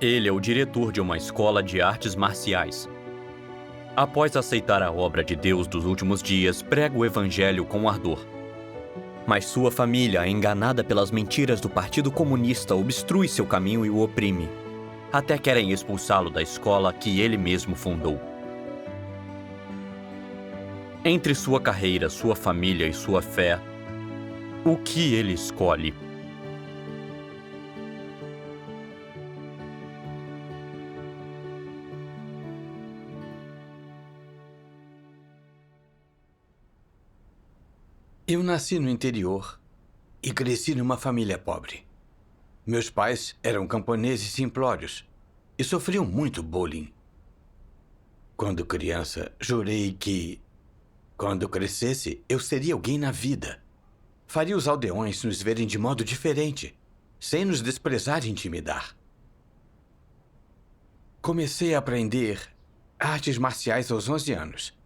Ele é o diretor de uma escola de artes marciais. Após aceitar a obra de Deus dos últimos dias, prega o evangelho com ardor. Mas sua família, enganada pelas mentiras do Partido Comunista, obstrui seu caminho e o oprime. Até querem expulsá-lo da escola que ele mesmo fundou. Entre sua carreira, sua família e sua fé, o que ele escolhe? Eu nasci no interior e cresci numa família pobre. Meus pais eram camponeses simplórios e sofriam muito bullying. Quando criança, jurei que, quando crescesse, eu seria alguém na vida. Faria os aldeões nos verem de modo diferente, sem nos desprezar e intimidar. Comecei a aprender artes marciais aos 11 anos.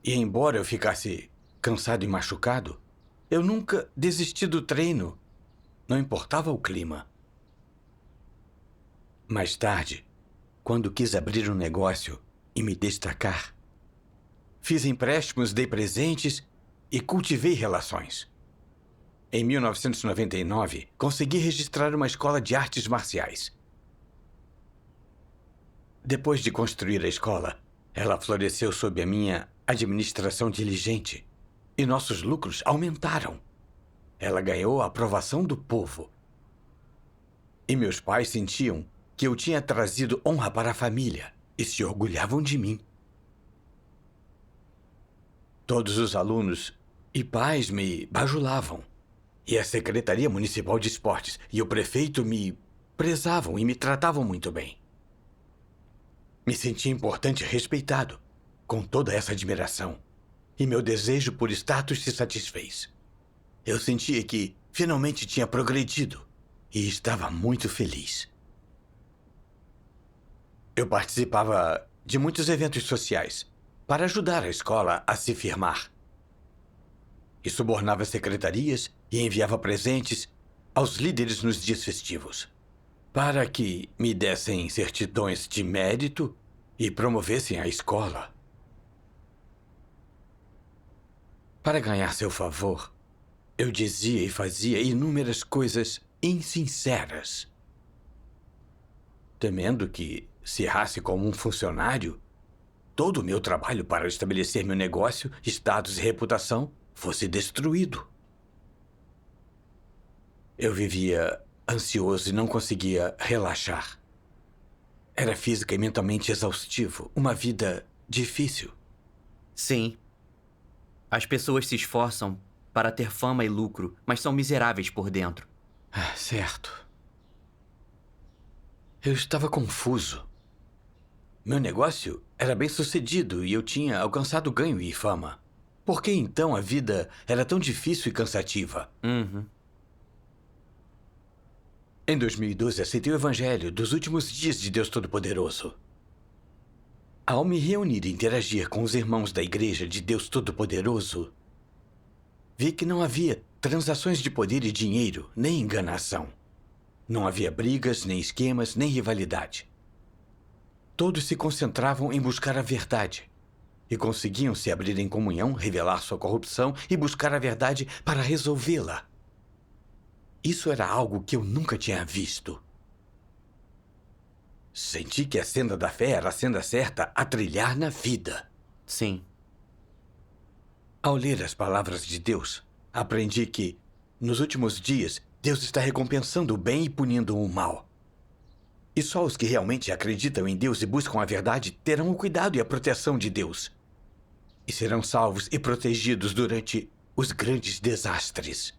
E embora eu ficasse cansado e machucado, eu nunca desisti do treino. Não importava o clima. Mais tarde, quando quis abrir um negócio e me destacar, fiz empréstimos, dei presentes e cultivei relações. Em 1999, consegui registrar uma escola de artes marciais. Depois de construir a escola, ela floresceu sob a minha administração diligente e nossos lucros aumentaram. Ela ganhou a aprovação do povo. E meus pais sentiam que eu tinha trazido honra para a família e se orgulhavam de mim. Todos os alunos e pais me bajulavam. E a Secretaria Municipal de Esportes e o prefeito me prezavam e me tratavam muito bem. Me sentia importante e respeitado, com toda essa admiração. E meu desejo por status se satisfez. Eu sentia que finalmente tinha progredido e estava muito feliz. Eu participava de muitos eventos sociais para ajudar a escola a se firmar. E subornava secretarias e enviava presentes aos líderes nos dias festivos, para que me dessem certidões de mérito e promovessem a escola. Para ganhar seu favor, eu dizia e fazia inúmeras coisas insinceras. Temendo que, se errasse como um funcionário, todo o meu trabalho para estabelecer meu negócio, status e reputação fosse destruído. Eu vivia ansioso e não conseguia relaxar. Era física e mentalmente exaustivo, uma vida difícil. Sim. As pessoas se esforçam para ter fama e lucro, mas são miseráveis por dentro. Certo. Eu estava confuso. Meu negócio era bem sucedido e eu tinha alcançado ganho e fama. Por que então a vida era tão difícil e cansativa? Em 2012, aceitei o evangelho dos últimos dias de Deus Todo-Poderoso. Ao me reunir e interagir com os irmãos da Igreja de Deus Todo-Poderoso, vi que não havia transações de poder e dinheiro, nem enganação. Não havia brigas, nem esquemas, nem rivalidade. Todos se concentravam em buscar a verdade e conseguiam se abrir em comunhão, revelar sua corrupção e buscar a verdade para resolvê-la. Isso era algo que eu nunca tinha visto. Senti que a senda da fé era a senda certa a trilhar na vida. Sim. Ao ler as palavras de Deus, aprendi que, nos últimos dias, Deus está recompensando o bem e punindo o mal. E só os que realmente acreditam em Deus e buscam a verdade terão o cuidado e a proteção de Deus. E serão salvos e protegidos durante os grandes desastres.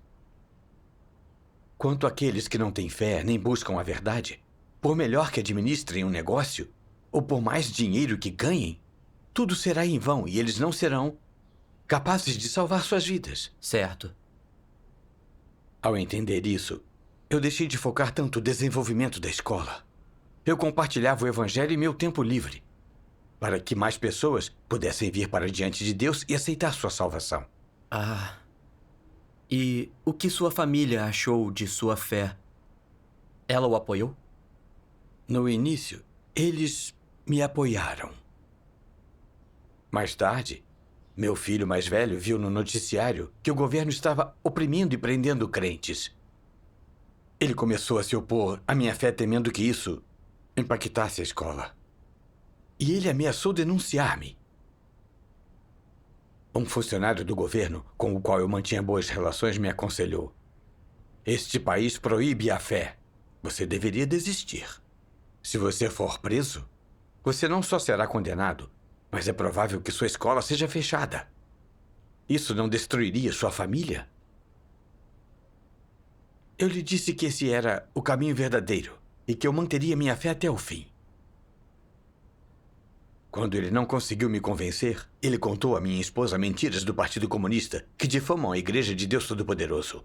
Quanto àqueles que não têm fé nem buscam a verdade, por melhor que administrem um negócio, ou por mais dinheiro que ganhem, tudo será em vão e eles não serão capazes de salvar suas vidas. Certo. Ao entender isso, eu deixei de focar tanto no desenvolvimento da escola. Eu compartilhava o evangelho em meu tempo livre, para que mais pessoas pudessem vir para diante de Deus e aceitar sua salvação. E o que sua família achou de sua fé? Ela o apoiou? No início, eles me apoiaram. Mais tarde, meu filho mais velho viu no noticiário que o governo estava oprimindo e prendendo crentes. Ele começou a se opor à minha fé, temendo que isso impactasse a escola. E ele ameaçou denunciar-me. Um funcionário do governo, com o qual eu mantinha boas relações, me aconselhou: "Este país proíbe a fé. Você deveria desistir. Se você for preso, você não só será condenado, mas é provável que sua escola seja fechada. Isso não destruiria sua família?" Eu lhe disse que esse era o caminho verdadeiro e que eu manteria minha fé até o fim. Quando ele não conseguiu me convencer, ele contou à minha esposa mentiras do Partido Comunista que difamam a Igreja de Deus Todo-Poderoso.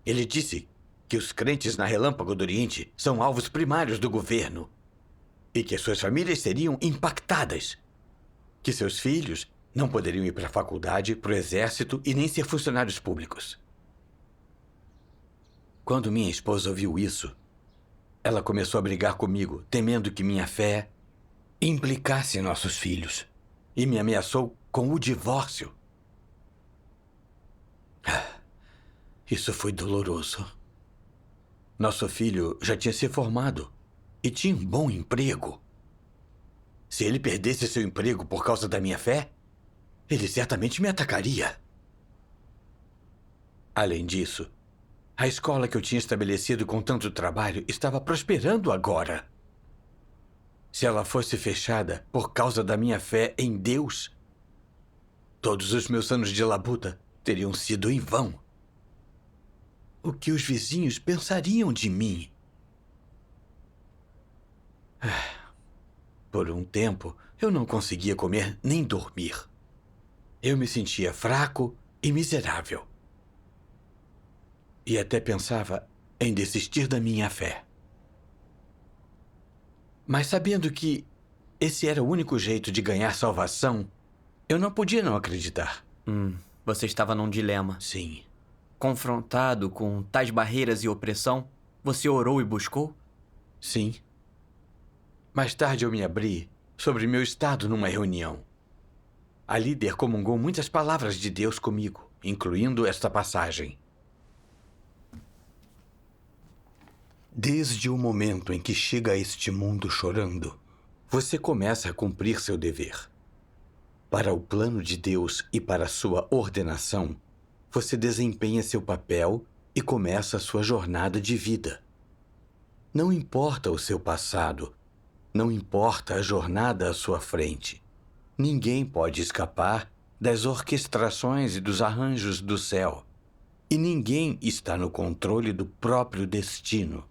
Ele disse que os crentes na Relâmpago do Oriente são alvos primários do governo e que as suas famílias seriam impactadas, que seus filhos não poderiam ir para a faculdade, para o exército e nem ser funcionários públicos. Quando minha esposa ouviu isso, ela começou a brigar comigo, temendo que minha fé implicasse em nossos filhos, e me ameaçou com o divórcio. Isso foi doloroso. Nosso filho já tinha se formado e tinha um bom emprego. Se ele perdesse seu emprego por causa da minha fé, ele certamente me atacaria. Além disso, a escola que eu tinha estabelecido com tanto trabalho estava prosperando agora. Se ela fosse fechada por causa da minha fé em Deus, todos os meus anos de labuta teriam sido em vão. O que os vizinhos pensariam de mim? Por um tempo, eu não conseguia comer nem dormir. Eu me sentia fraco e miserável. E até pensava em desistir da minha fé. Mas sabendo que esse era o único jeito de ganhar salvação, eu não podia não acreditar. Você estava num dilema. Sim. Confrontado com tais barreiras e opressão, você orou e buscou? Sim. Mais tarde eu me abri sobre meu estado numa reunião. A líder comungou muitas palavras de Deus comigo, incluindo esta passagem. Desde o momento em que chega a este mundo chorando, você começa a cumprir seu dever. Para o plano de Deus e para sua ordenação, você desempenha seu papel e começa a sua jornada de vida. Não importa o seu passado, não importa a jornada à sua frente. Ninguém pode escapar das orquestrações e dos arranjos do céu. E ninguém está no controle do próprio destino,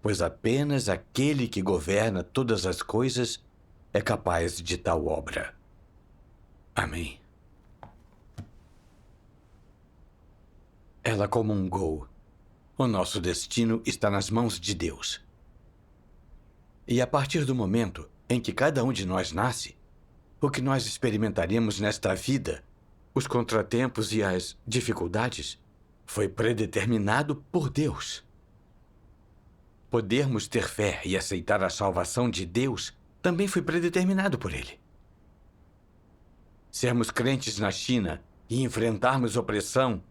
pois apenas aquele que governa todas as coisas é capaz de tal obra. Amém. Ela comungou. O nosso destino está nas mãos de Deus. E a partir do momento em que cada um de nós nasce, o que nós experimentaremos nesta vida, os contratempos e as dificuldades, foi predeterminado por Deus. Podermos ter fé e aceitar a salvação de Deus também foi predeterminado por Ele. Sermos crentes na China e enfrentarmos opressão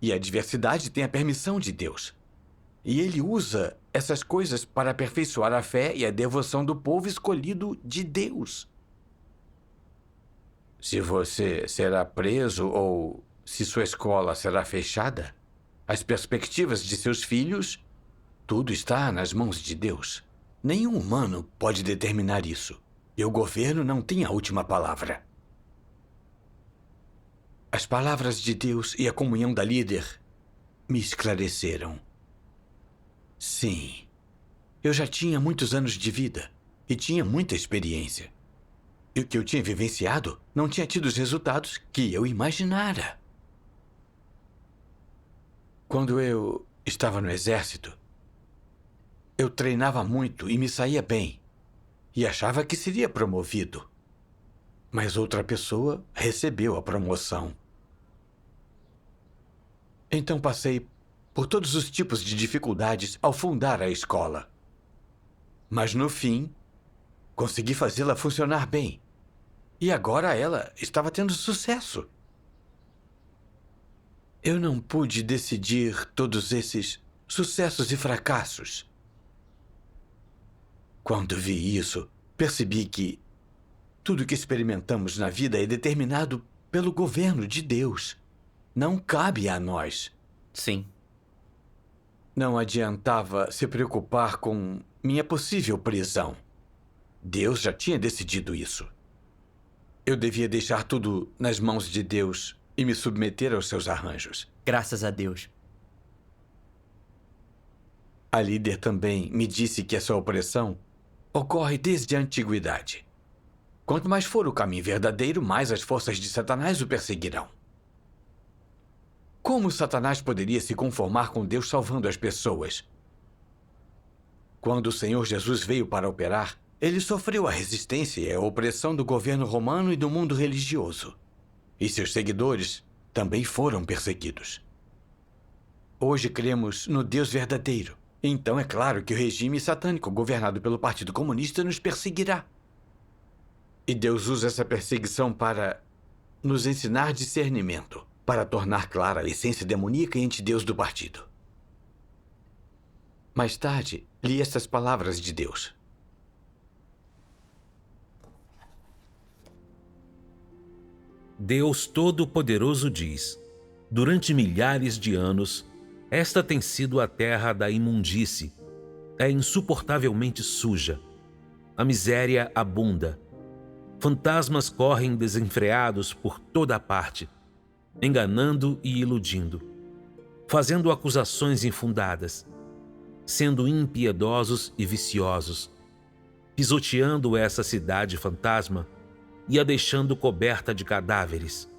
e adversidade tem a permissão de Deus. E Ele usa essas coisas para aperfeiçoar a fé e a devoção do povo escolhido de Deus. Se você será preso ou se sua escola será fechada, as perspectivas de seus filhos, tudo está nas mãos de Deus. Nenhum humano pode determinar isso. E o governo não tem a última palavra. As palavras de Deus e a comunhão da líder me esclareceram. Sim, eu já tinha muitos anos de vida e tinha muita experiência. E o que eu tinha vivenciado não tinha tido os resultados que eu imaginara. Quando eu estava no exército, eu treinava muito e me saía bem. E achava que seria promovido. Mas outra pessoa recebeu a promoção. Então passei por todos os tipos de dificuldades ao fundar a escola. Mas no fim, consegui fazê-la funcionar bem. E agora ela estava tendo sucesso. Eu não pude decidir todos esses sucessos e fracassos. Quando vi isso, percebi que tudo que experimentamos na vida é determinado pelo governo de Deus. Não cabe a nós. Sim. Não adiantava se preocupar com minha possível prisão. Deus já tinha decidido isso. Eu devia deixar tudo nas mãos de Deus e me submeter aos seus arranjos. Graças a Deus. A líder também me disse que essa opressão ocorre desde a antiguidade. Quanto mais for o caminho verdadeiro, mais as forças de Satanás o perseguirão. Como Satanás poderia se conformar com Deus salvando as pessoas? Quando o Senhor Jesus veio para operar, ele sofreu a resistência e a opressão do governo romano e do mundo religioso. E seus seguidores também foram perseguidos. Hoje cremos no Deus verdadeiro. Então é claro que o regime satânico governado pelo Partido Comunista nos perseguirá. E Deus usa essa perseguição para nos ensinar discernimento, para tornar clara a essência demoníaca e antideus do partido. Mais tarde, li estas palavras de Deus. Deus Todo-Poderoso diz: durante milhares de anos, esta tem sido a terra da imundície. É insuportavelmente suja. A miséria abunda. Fantasmas correm desenfreados por toda a parte, enganando e iludindo, fazendo acusações infundadas, sendo impiedosos e viciosos, pisoteando essa cidade fantasma e a deixando coberta de cadáveres.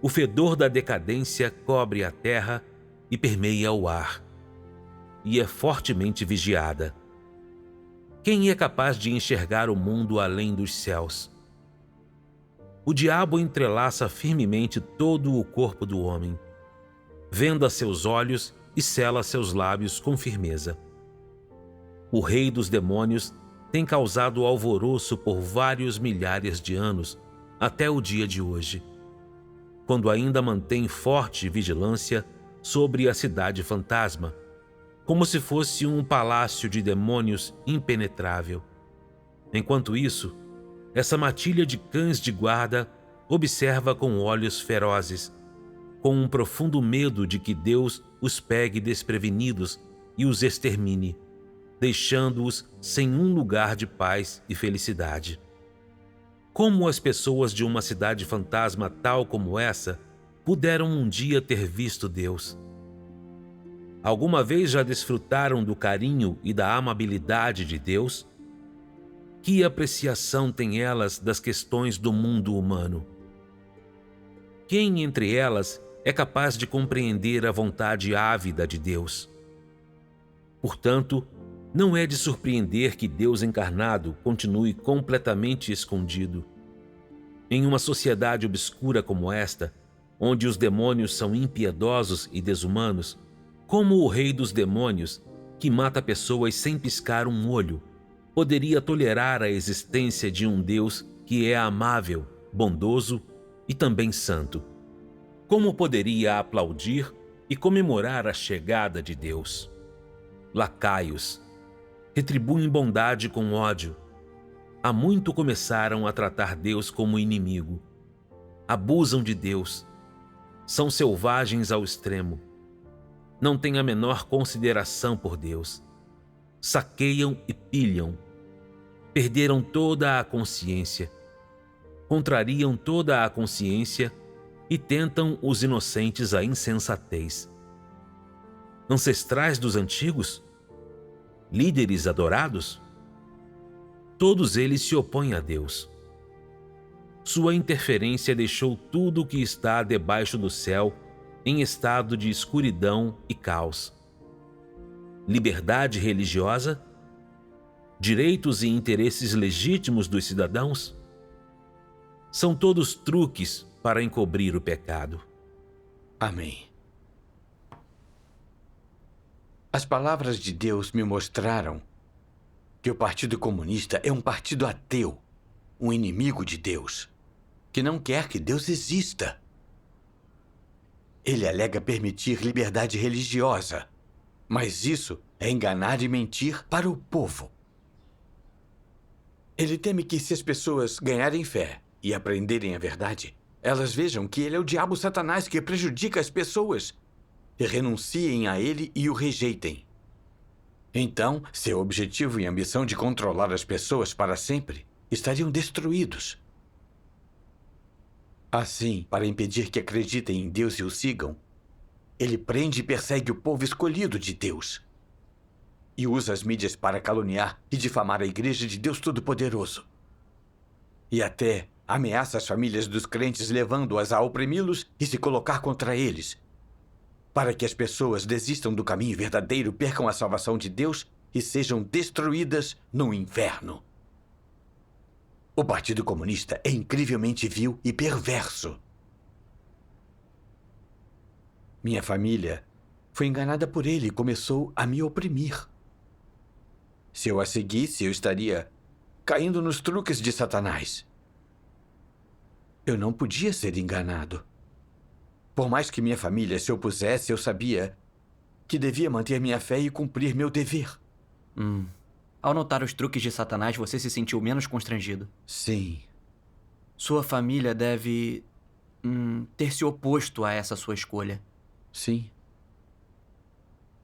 O fedor da decadência cobre a terra e permeia o ar, e é fortemente vigiada. Quem é capaz de enxergar o mundo além dos céus? O diabo entrelaça firmemente todo o corpo do homem, venda seus olhos e sela seus lábios com firmeza. O rei dos demônios tem causado alvoroço por vários milhares de anos até o dia de hoje, quando ainda mantém forte vigilância sobre a cidade fantasma, como se fosse um palácio de demônios impenetrável. Enquanto isso, essa matilha de cães de guarda observa com olhos ferozes, com um profundo medo de que Deus os pegue desprevenidos e os extermine, deixando-os sem um lugar de paz e felicidade. Como as pessoas de uma cidade fantasma tal como essa puderam um dia ter visto Deus? Alguma vez já desfrutaram do carinho e da amabilidade de Deus? Que apreciação têm elas das questões do mundo humano? Quem entre elas é capaz de compreender a vontade ávida de Deus? Portanto, não é de surpreender que Deus encarnado continue completamente escondido. Em uma sociedade obscura como esta, onde os demônios são impiedosos e desumanos, como o rei dos demônios, que mata pessoas sem piscar um olho, poderia tolerar a existência de um Deus que é amável, bondoso e também santo? Como poderia aplaudir e comemorar a chegada de Deus? Lacaios, retribuem bondade com ódio. Há muito começaram a tratar Deus como inimigo. Abusam de Deus. São selvagens ao extremo. Não têm a menor consideração por Deus. Saqueiam e pilham. Perderam toda a consciência. Contrariam toda a consciência e tentam os inocentes à insensatez. Ancestrais dos antigos? Líderes adorados? Todos eles se opõem a Deus. Sua interferência deixou tudo o que está debaixo do céu em estado de escuridão e caos. Liberdade religiosa? Direitos e interesses legítimos dos cidadãos? São todos truques para encobrir o pecado. Amém. As palavras de Deus me mostraram que o Partido Comunista é um partido ateu, um inimigo de Deus, que não quer que Deus exista. Ele alega permitir liberdade religiosa, mas isso é enganar e mentir para o povo. Ele teme que, se as pessoas ganharem fé e aprenderem a verdade, elas vejam que ele é o diabo Satanás que prejudica as pessoas e renunciem a ele e o rejeitem. Então, seu objetivo e ambição de controlar as pessoas para sempre estariam destruídos. Assim, para impedir que acreditem em Deus e o sigam, ele prende e persegue o povo escolhido de Deus e usa as mídias para caluniar e difamar a Igreja de Deus Todo-Poderoso. E até ameaça as famílias dos crentes, levando-as a oprimi-los e se colocar contra eles, para que as pessoas desistam do caminho verdadeiro, percam a salvação de Deus e sejam destruídas no inferno. O Partido Comunista é incrivelmente vil e perverso. Minha família foi enganada por ele e começou a me oprimir. Se eu a seguisse, eu estaria caindo nos truques de Satanás. Eu não podia ser enganado. Por mais que minha família se opusesse, eu sabia que devia manter minha fé e cumprir meu dever. Ao notar os truques de Satanás, você se sentiu menos constrangido? Sim. Sua família deve ter se oposto a essa sua escolha. Sim.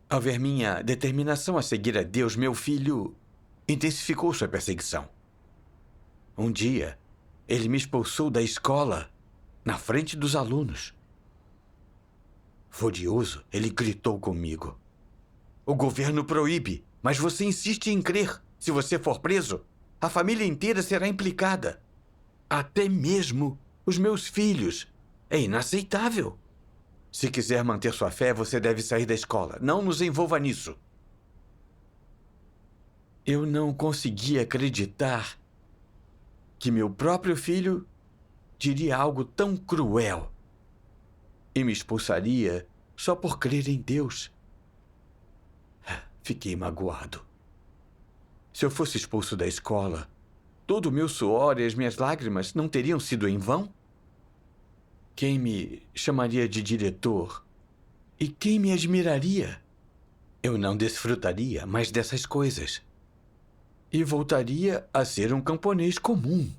Ao ver minha determinação a seguir a Deus, meu filho intensificou sua perseguição. Um dia, ele me expulsou da escola na frente dos alunos. Furioso, ele gritou comigo: "O governo proíbe, mas você insiste em crer. Se você for preso, a família inteira será implicada. Até mesmo os meus filhos. É inaceitável. Se quiser manter sua fé, você deve sair da escola. Não nos envolva nisso." Eu não conseguia acreditar que meu próprio filho diria algo tão cruel e me expulsaria só por crer em Deus. Fiquei magoado. Se eu fosse expulso da escola, todo o meu suor e as minhas lágrimas não teriam sido em vão? Quem me chamaria de diretor? E quem me admiraria? Eu não desfrutaria mais dessas coisas. E voltaria a ser um camponês comum.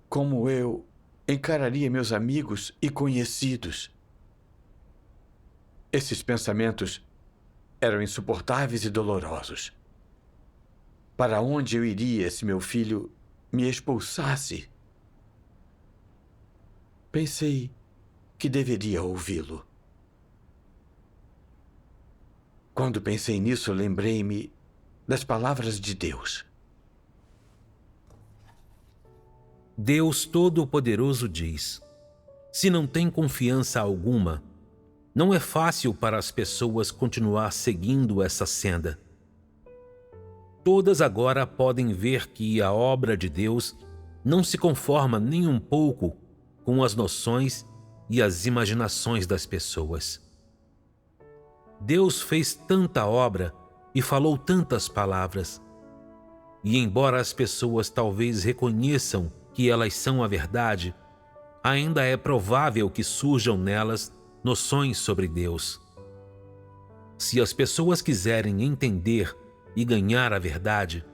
Como eu encararia meus amigos e conhecidos? Esses pensamentos eram insuportáveis e dolorosos. Para onde eu iria se meu filho me expulsasse? Pensei que deveria ouvi-lo. Quando pensei nisso, lembrei-me das palavras de Deus. Deus Todo-Poderoso diz: se não tem confiança alguma, não é fácil para as pessoas continuar seguindo essa senda. Todas agora podem ver que a obra de Deus não se conforma nem um pouco com as noções e as imaginações das pessoas. Deus fez tanta obra e falou tantas palavras, e embora as pessoas talvez reconheçam que elas são a verdade, ainda é provável que surjam nelas noções sobre Deus. Se as pessoas quiserem entender e ganhar a verdade,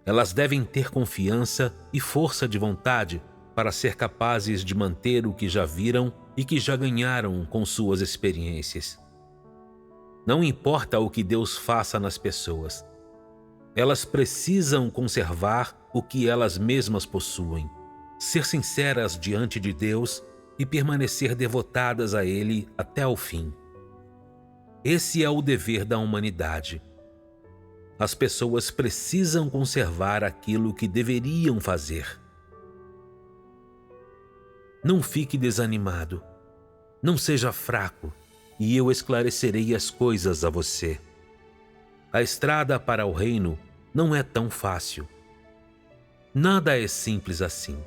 elas devem ter confiança e força de vontade para ser capazes de manter o que já viram e que já ganharam com suas experiências. Não importa o que Deus faça nas pessoas, elas precisam conservar o que elas mesmas possuem, ser sinceras diante de Deus e permanecer devotadas a Ele até o fim. Esse é o dever da humanidade. As pessoas precisam conservar aquilo que deveriam fazer. Não fique desanimado. Não seja fraco, e eu esclarecerei as coisas a você. A estrada para o reino não é tão fácil. Nada é simples assim.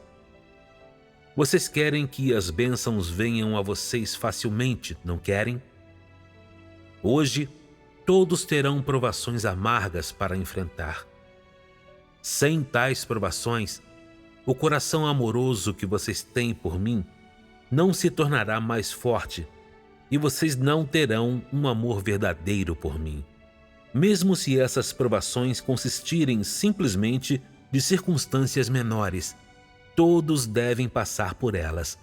Vocês querem que as bênçãos venham a vocês facilmente, não querem? Hoje, Todos terão provações amargas para enfrentar. Sem tais provações, o coração amoroso que vocês têm por mim não se tornará mais forte e vocês não terão um amor verdadeiro por mim. Mesmo se essas provações consistirem simplesmente de circunstâncias menores, todos devem passar por elas.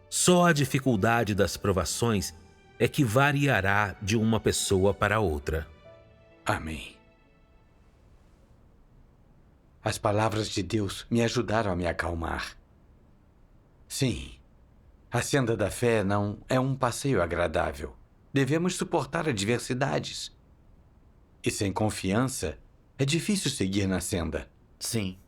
Só a dificuldade das provações é que variará de uma pessoa para outra. Amém. As palavras de Deus me ajudaram a me acalmar. Sim, a senda da fé não é um passeio agradável. Devemos suportar adversidades. E sem confiança, é difícil seguir na senda. Sim.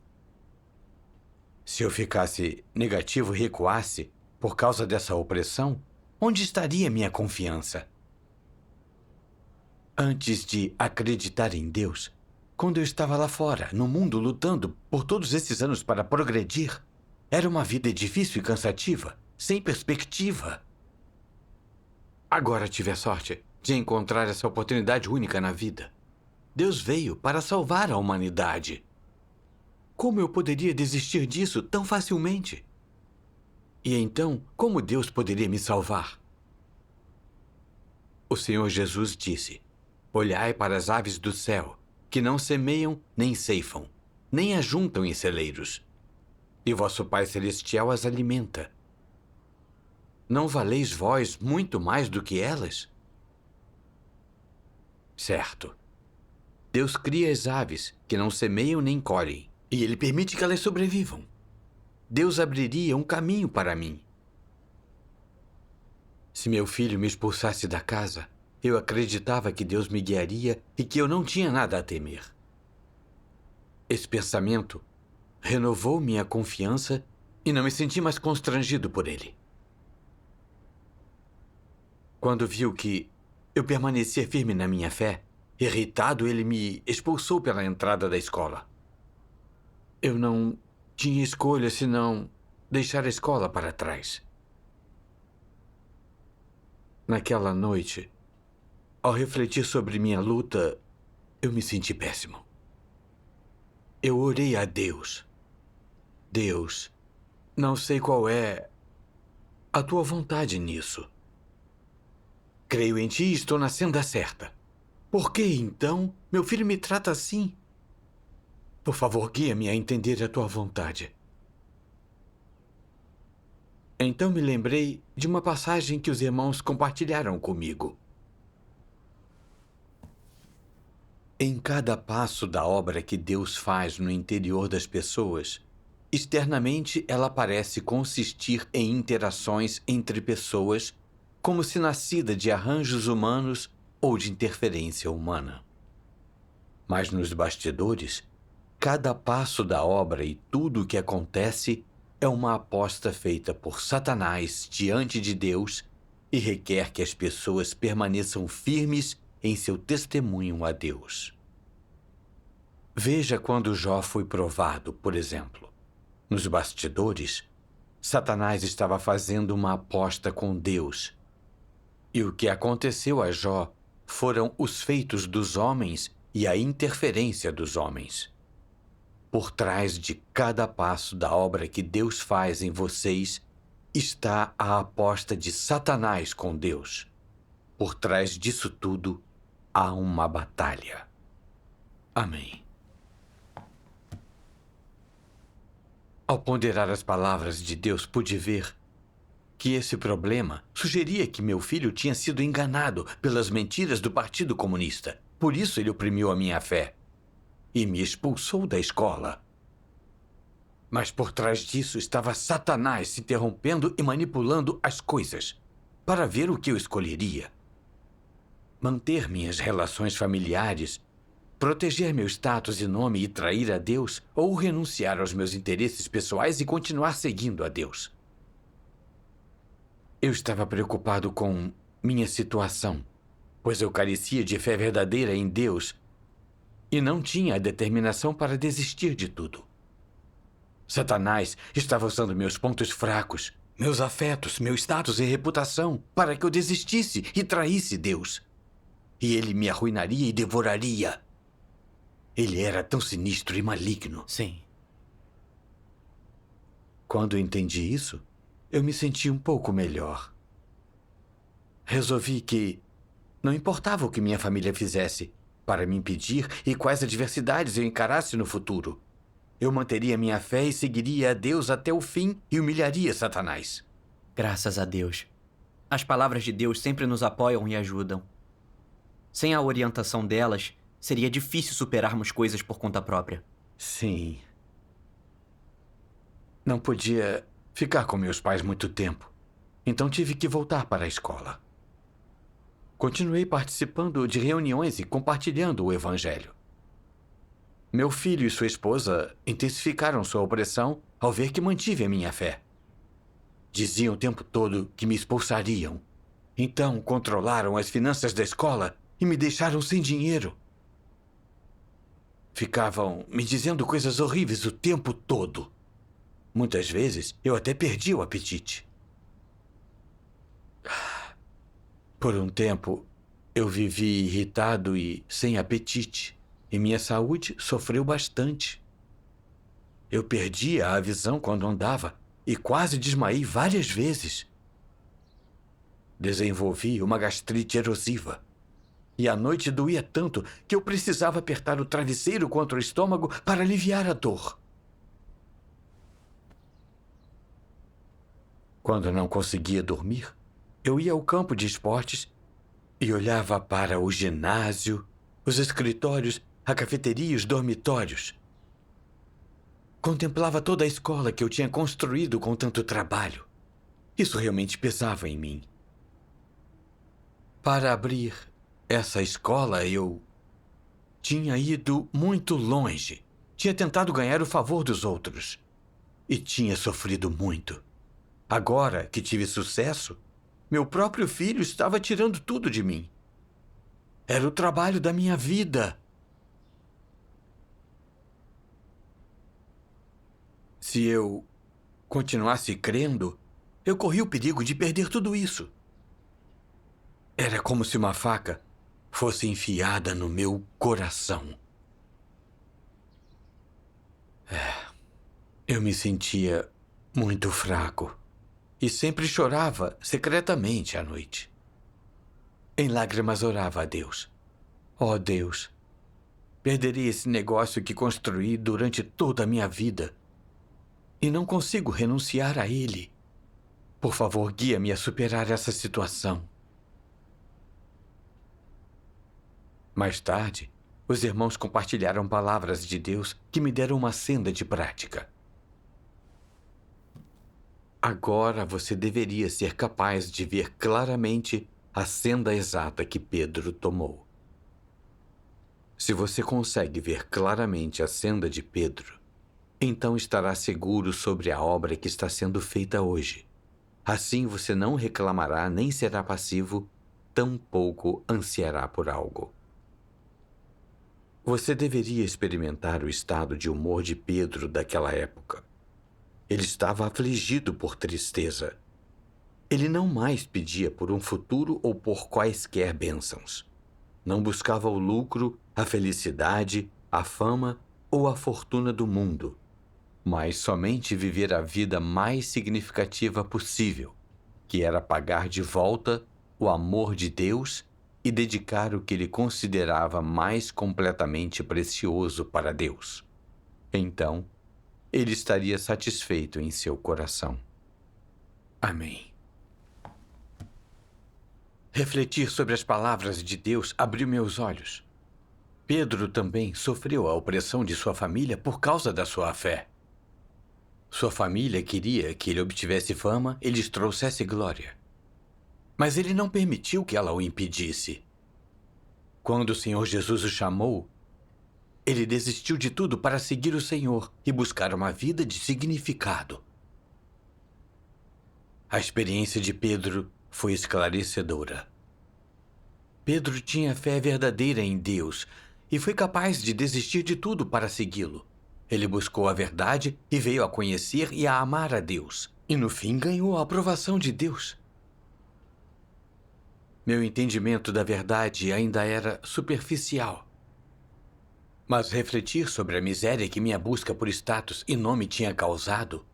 Se eu ficasse negativo e recuasse por causa dessa opressão, onde estaria minha confiança? Antes de acreditar em Deus, quando eu estava lá fora, no mundo, lutando por todos esses anos para progredir, era uma vida difícil e cansativa, sem perspectiva. Agora tive a sorte de encontrar essa oportunidade única na vida. Deus veio para salvar a humanidade. Como eu poderia desistir disso tão facilmente? E então, como Deus poderia me salvar? O Senhor Jesus disse: olhai para as aves do céu, que não semeiam nem ceifam, nem ajuntam em celeiros, e vosso Pai Celestial as alimenta. Não valeis vós muito mais do que elas? Certo. Deus cria as aves, que não semeiam nem colhem, e Ele permite que elas sobrevivam. Deus abriria um caminho para mim. Se meu filho me expulsasse da casa, eu acreditava que Deus me guiaria e que eu não tinha nada a temer. Esse pensamento renovou minha confiança e não me senti mais constrangido por ele. Quando viu que eu permanecia firme na minha fé, irritado, ele me expulsou pela entrada da escola. Eu não tinha escolha senão deixar a escola para trás. Naquela noite, ao refletir sobre minha luta, eu me senti péssimo. Eu orei a Deus. Deus, não sei qual é a tua vontade nisso. Creio em ti e estou na senda certa. Por que, então, meu filho me trata assim? Por favor, guia-me a entender a tua vontade. Então me lembrei de uma passagem que os irmãos compartilharam comigo. Em cada passo da obra que Deus faz no interior das pessoas, externamente ela parece consistir em interações entre pessoas, como se nascida de arranjos humanos ou de interferência humana. Mas nos bastidores, cada passo da obra e tudo o que acontece é uma aposta feita por Satanás diante de Deus e requer que as pessoas permaneçam firmes em seu testemunho a Deus. Veja quando Jó foi provado, por exemplo. Nos bastidores, Satanás estava fazendo uma aposta com Deus. E o que aconteceu a Jó foram os feitos dos homens e a interferência dos homens. Por trás de cada passo da obra que Deus faz em vocês está a aposta de Satanás com Deus. Por trás disso tudo há uma batalha. Amém. Ao ponderar as palavras de Deus, pude ver que esse problema sugeria que meu filho tinha sido enganado pelas mentiras do Partido Comunista. Por isso ele oprimiu a minha fé e me expulsou da escola. Mas por trás disso estava Satanás se interrompendo e manipulando as coisas para ver o que eu escolheria. Manter minhas relações familiares, proteger meu status e nome e trair a Deus, ou renunciar aos meus interesses pessoais e continuar seguindo a Deus. Eu estava preocupado com minha situação, pois eu carecia de fé verdadeira em Deus e não tinha a determinação para desistir de tudo. Satanás estava usando meus pontos fracos, meus afetos, meu status e reputação para que eu desistisse e traísse Deus. e ele me arruinaria e devoraria. Ele era tão sinistro e maligno. Sim. Quando entendi isso, eu me senti um pouco melhor. Resolvi que não importava o que minha família fizesse para me impedir e quais adversidades eu encarasse no futuro. Eu manteria minha fé e seguiria a Deus até o fim e humilharia Satanás. Graças a Deus. As palavras de Deus sempre nos apoiam e ajudam. Sem a orientação delas, seria difícil superarmos coisas por conta própria. Sim. Não podia ficar com meus pais muito tempo, então tive que voltar para a escola. Continuei participando de reuniões e compartilhando o Evangelho. Meu filho e sua esposa intensificaram sua opressão ao ver que mantive a minha fé. Diziam o tempo todo que me expulsariam. Então controlaram as finanças da escola e me deixaram sem dinheiro. Ficavam me dizendo coisas horríveis o tempo todo. Muitas vezes eu até perdi o apetite. Por um tempo, eu vivi irritado e sem apetite, e minha saúde sofreu bastante. Eu perdia a visão quando andava e quase desmaiei várias vezes. Desenvolvi uma gastrite erosiva, e à noite doía tanto que eu precisava apertar o travesseiro contra o estômago para aliviar a dor. Quando não conseguia dormir, eu ia ao campo de esportes e olhava para o ginásio, os escritórios, a cafeteria e os dormitórios. Contemplava toda a escola que eu tinha construído com tanto trabalho. Isso realmente pesava em mim. Para abrir essa escola, eu tinha ido muito longe. Tinha tentado ganhar o favor dos outros. E tinha sofrido muito. Agora que tive sucesso, meu próprio filho estava tirando tudo de mim. Era o trabalho da minha vida. Se eu continuasse crendo, eu corria o perigo de perder tudo isso. Era como se uma faca fosse enfiada no meu coração. Eu me sentia muito fraco. E sempre chorava secretamente à noite. Em lágrimas orava a Deus. Oh, Deus, perderei esse negócio que construí durante toda a minha vida. E não consigo renunciar a ele. Por favor, guia-me a superar essa situação. Mais tarde, os irmãos compartilharam palavras de Deus que me deram uma senda de prática. Agora você deveria ser capaz de ver claramente a senda exata que Pedro tomou. Se você consegue ver claramente a senda de Pedro, então estará seguro sobre a obra que está sendo feita hoje. Assim você não reclamará nem será passivo, tampouco ansiará por algo. Você deveria experimentar o estado de humor de Pedro daquela época. Ele estava afligido por tristeza. Ele não mais pedia por um futuro ou por quaisquer bênçãos. Não buscava o lucro, a felicidade, a fama ou a fortuna do mundo, mas somente viver a vida mais significativa possível, que era pagar de volta o amor de Deus e dedicar o que ele considerava mais completamente precioso para Deus. Então, ele estaria satisfeito em seu coração. Amém. Refletir sobre as palavras de Deus abriu meus olhos. Pedro também sofreu a opressão de sua família por causa da sua fé. Sua família queria que ele obtivesse fama e lhes trouxesse glória. Mas ele não permitiu que ela o impedisse. Quando o Senhor Jesus o chamou, ele desistiu de tudo para seguir o Senhor e buscar uma vida de significado. A experiência de Pedro foi esclarecedora. Pedro tinha fé verdadeira em Deus e foi capaz de desistir de tudo para segui-lo. Ele buscou a verdade e veio a conhecer e a amar a Deus. E no fim ganhou a aprovação de Deus. Meu entendimento da verdade ainda era superficial. Mas refletir sobre a miséria que minha busca por status e nome tinha causado,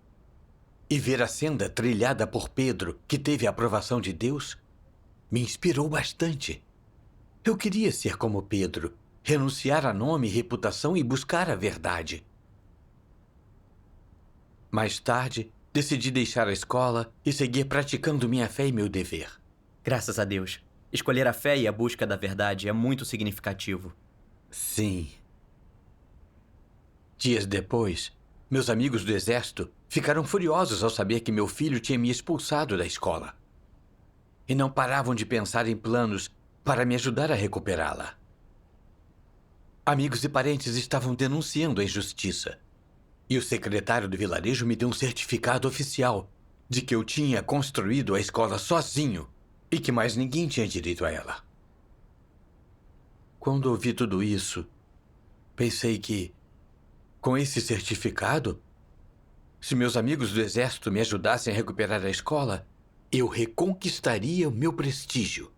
e ver a senda trilhada por Pedro, que teve a aprovação de Deus, me inspirou bastante. Eu queria ser como Pedro, renunciar a nome e reputação e buscar a verdade. Mais tarde, decidi deixar a escola e seguir praticando minha fé e meu dever. Graças a Deus. Escolher a fé e a busca da verdade é muito significativo. Sim. Dias depois, meus amigos do exército ficaram furiosos ao saber que meu filho tinha me expulsado da escola. E não paravam de pensar em planos para me ajudar a recuperá-la. Amigos e parentes estavam denunciando a injustiça. E o secretário do vilarejo me deu um certificado oficial de que eu tinha construído a escola sozinho e que mais ninguém tinha direito a ela. Quando ouvi tudo isso, pensei que, com esse certificado, se meus amigos do exército me ajudassem a recuperar a escola, eu reconquistaria o meu prestígio.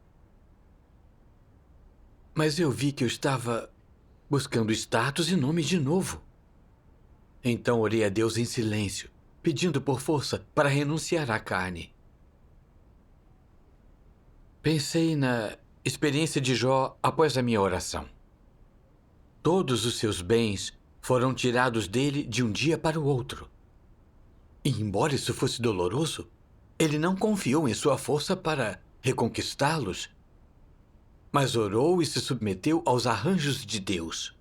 Mas eu vi que eu estava buscando status e nome de novo. Então orei a Deus em silêncio, pedindo por força para renunciar à carne. Pensei na experiência de Jó após a minha oração. Todos os seus bens foram tirados dele de um dia para o outro. E embora isso fosse doloroso, ele não confiou em sua força para reconquistá-los, mas orou e se submeteu aos arranjos de Deus.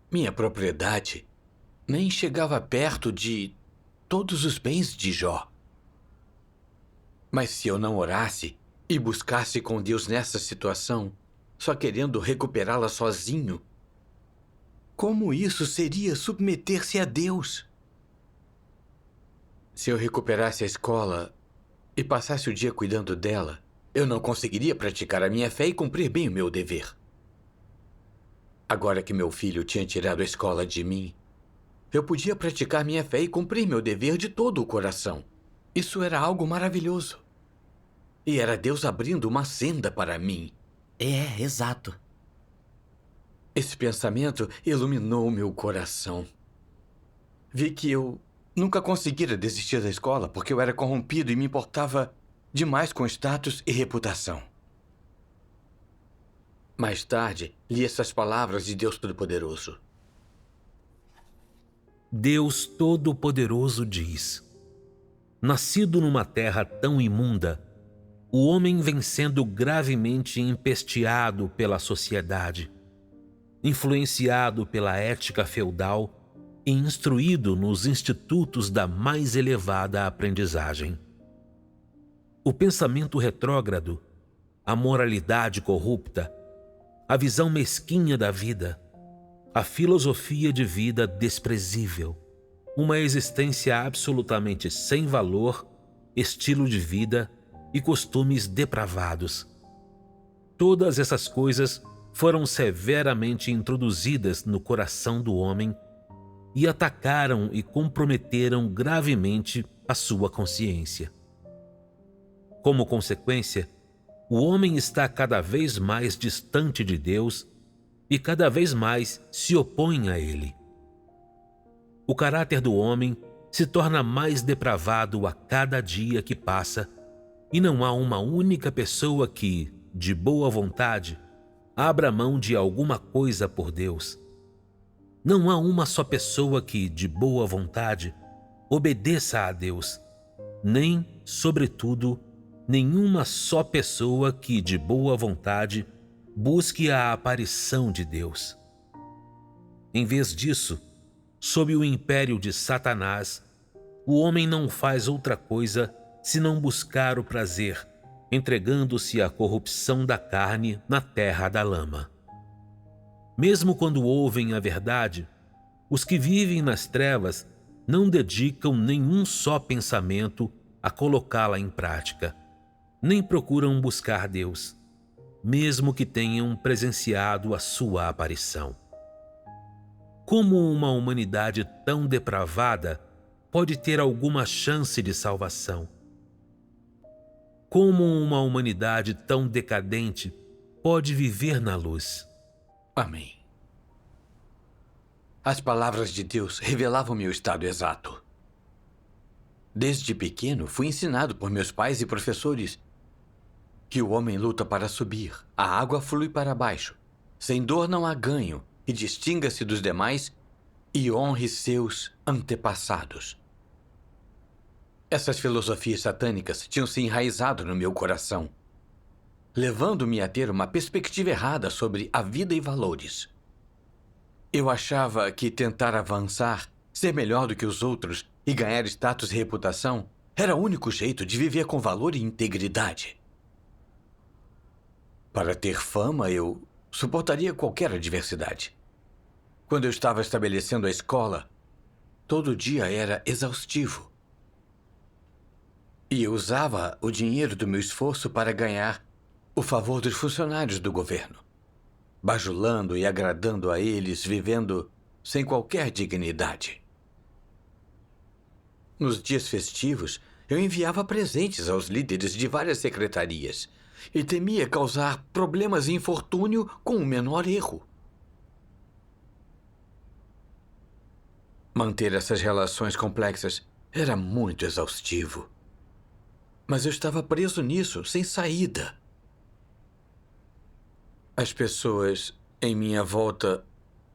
Minha propriedade nem chegava perto de todos os bens de Jó. Mas se eu não orasse e buscasse com Deus nessa situação, só querendo recuperá-la sozinho, como isso seria submeter-se a Deus? Se eu recuperasse a escola e passasse o dia cuidando dela, eu não conseguiria praticar a minha fé e cumprir bem o meu dever. Agora que meu filho tinha tirado a escola de mim, eu podia praticar minha fé e cumprir meu dever de todo o coração. Isso era algo maravilhoso. E era Deus abrindo uma senda para mim. É, exato. Esse pensamento iluminou meu coração. Vi que eu nunca conseguira desistir da escola porque eu era corrompido e me importava demais com status e reputação. Mais tarde, li essas palavras de Deus Todo-Poderoso. Deus Todo-Poderoso diz: nascido numa terra tão imunda, o homem vem sendo gravemente empesteado pela sociedade, influenciado pela ética feudal e instruído nos institutos da mais elevada aprendizagem. O pensamento retrógrado, a moralidade corrupta, a visão mesquinha da vida, a filosofia de vida desprezível, uma existência absolutamente sem valor, estilo de vida e costumes depravados. Todas essas coisas foram severamente introduzidas no coração do homem e atacaram e comprometeram gravemente a sua consciência. Como consequência, o homem está cada vez mais distante de Deus e cada vez mais se opõe a Ele. O caráter do homem se torna mais depravado a cada dia que passa e não há uma única pessoa que, de boa vontade, abra mão de alguma coisa por Deus. Não há uma só pessoa que, de boa vontade, obedeça a Deus, nem, sobretudo, nenhuma só pessoa que, de boa vontade, busque a aparição de Deus. Em vez disso, sob o império de Satanás, o homem não faz outra coisa senão buscar o prazer, entregando-se à corrupção da carne na terra da lama. Mesmo quando ouvem a verdade, os que vivem nas trevas não dedicam nenhum só pensamento a colocá-la em prática, nem procuram buscar Deus, mesmo que tenham presenciado a sua aparição. Como uma humanidade tão depravada pode ter alguma chance de salvação? Como uma humanidade tão decadente pode viver na luz? Amém. As palavras de Deus revelavam meu estado exato. Desde pequeno, fui ensinado por meus pais e professores que o homem luta para subir, a água flui para baixo. Sem dor não há ganho, e distinga-se dos demais e honre seus antepassados. Essas filosofias satânicas tinham se enraizado no meu coração, levando-me a ter uma perspectiva errada sobre a vida e valores. Eu achava que tentar avançar, ser melhor do que os outros e ganhar status e reputação era o único jeito de viver com valor e integridade. Para ter fama, eu suportaria qualquer adversidade. Quando eu estava estabelecendo a escola, todo dia era exaustivo. E eu usava o dinheiro do meu esforço para ganhar o favor dos funcionários do governo, bajulando e agradando a eles, vivendo sem qualquer dignidade. Nos dias festivos, eu enviava presentes aos líderes de várias secretarias e temia causar problemas e infortúnio com o menor erro. Manter essas relações complexas era muito exaustivo. Mas eu estava preso nisso, sem saída. As pessoas em minha volta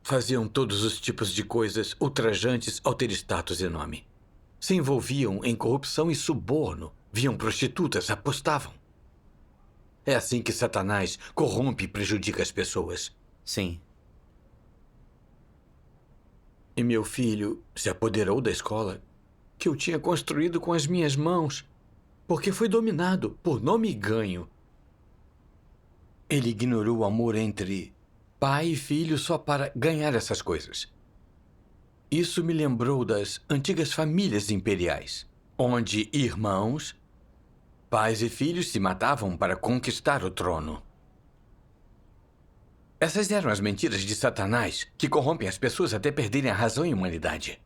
faziam todos os tipos de coisas ultrajantes ao ter status e nome. Se envolviam em corrupção e suborno, viam prostitutas, apostavam. É assim que Satanás corrompe e prejudica as pessoas. Sim. E meu filho se apoderou da escola que eu tinha construído com as minhas mãos, porque foi dominado por nome e ganho. Ele ignorou o amor entre pai e filho só para ganhar essas coisas. Isso me lembrou das antigas famílias imperiais, onde irmãos, pais e filhos se matavam para conquistar o trono. Essas eram as mentiras de Satanás que corrompem as pessoas até perderem a razão e a humanidade.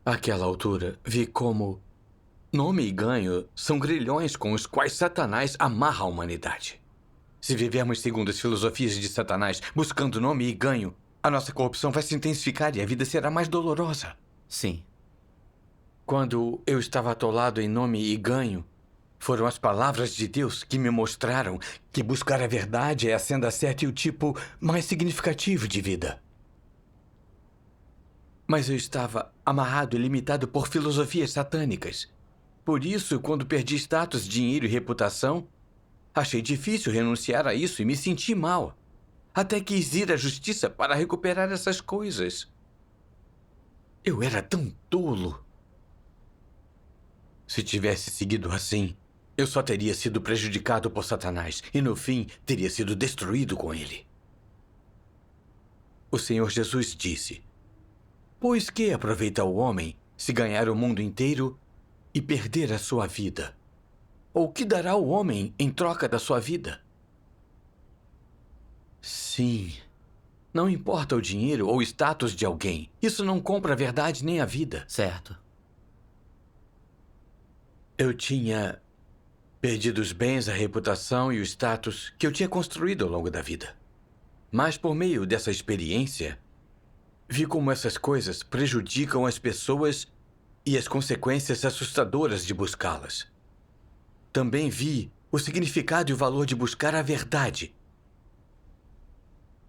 Àquela altura, vi como nome e ganho são grilhões com os quais Satanás amarra a humanidade. Se vivermos segundo as filosofias de Satanás, buscando nome e ganho, a nossa corrupção vai se intensificar e a vida será mais dolorosa. Sim. Quando eu estava atolado em nome e ganho, foram as palavras de Deus que me mostraram que buscar a verdade é a senda certa e o tipo mais significativo de vida. Mas eu estava amarrado e limitado por filosofias satânicas. Por isso, quando perdi status, dinheiro e reputação, achei difícil renunciar a isso e me senti mal. Até quis ir à justiça para recuperar essas coisas. Eu era tão tolo. Se tivesse seguido assim, eu só teria sido prejudicado por Satanás e, no fim, teria sido destruído com ele. O Senhor Jesus disse: "Pois que aproveita o homem se ganhar o mundo inteiro e perder a sua vida? Ou que dará o homem em troca da sua vida?" Sim, não importa o dinheiro ou o status de alguém. Isso não compra a verdade nem a vida. Certo. Eu tinha perdido os bens, a reputação e o status que eu tinha construído ao longo da vida. Mas por meio dessa experiência, vi como essas coisas prejudicam as pessoas e as consequências assustadoras de buscá-las. Também vi o significado e o valor de buscar a verdade.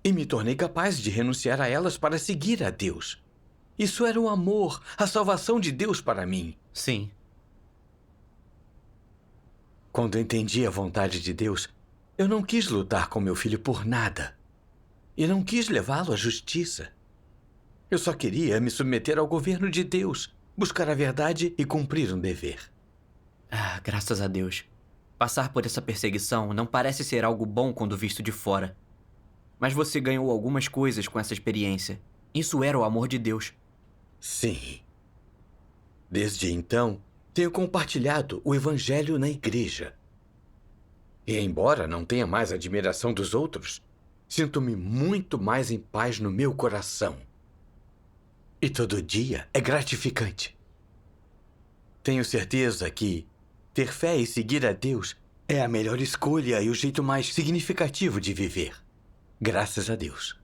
E me tornei capaz de renunciar a elas para seguir a Deus. Isso era o amor, a salvação de Deus para mim. Sim. Quando entendi a vontade de Deus, eu não quis lutar com meu filho por nada. E não quis levá-lo à justiça. Eu só queria me submeter ao governo de Deus, buscar a verdade e cumprir um dever. Graças a Deus. Passar por essa perseguição não parece ser algo bom quando visto de fora. Mas você ganhou algumas coisas com essa experiência. Isso era o amor de Deus. Sim. Desde então, tenho compartilhado o Evangelho na igreja. E embora não tenha mais admiração dos outros, sinto-me muito mais em paz no meu coração. E todo dia é gratificante. Tenho certeza que ter fé e seguir a Deus é a melhor escolha e o jeito mais significativo de viver. Graças a Deus.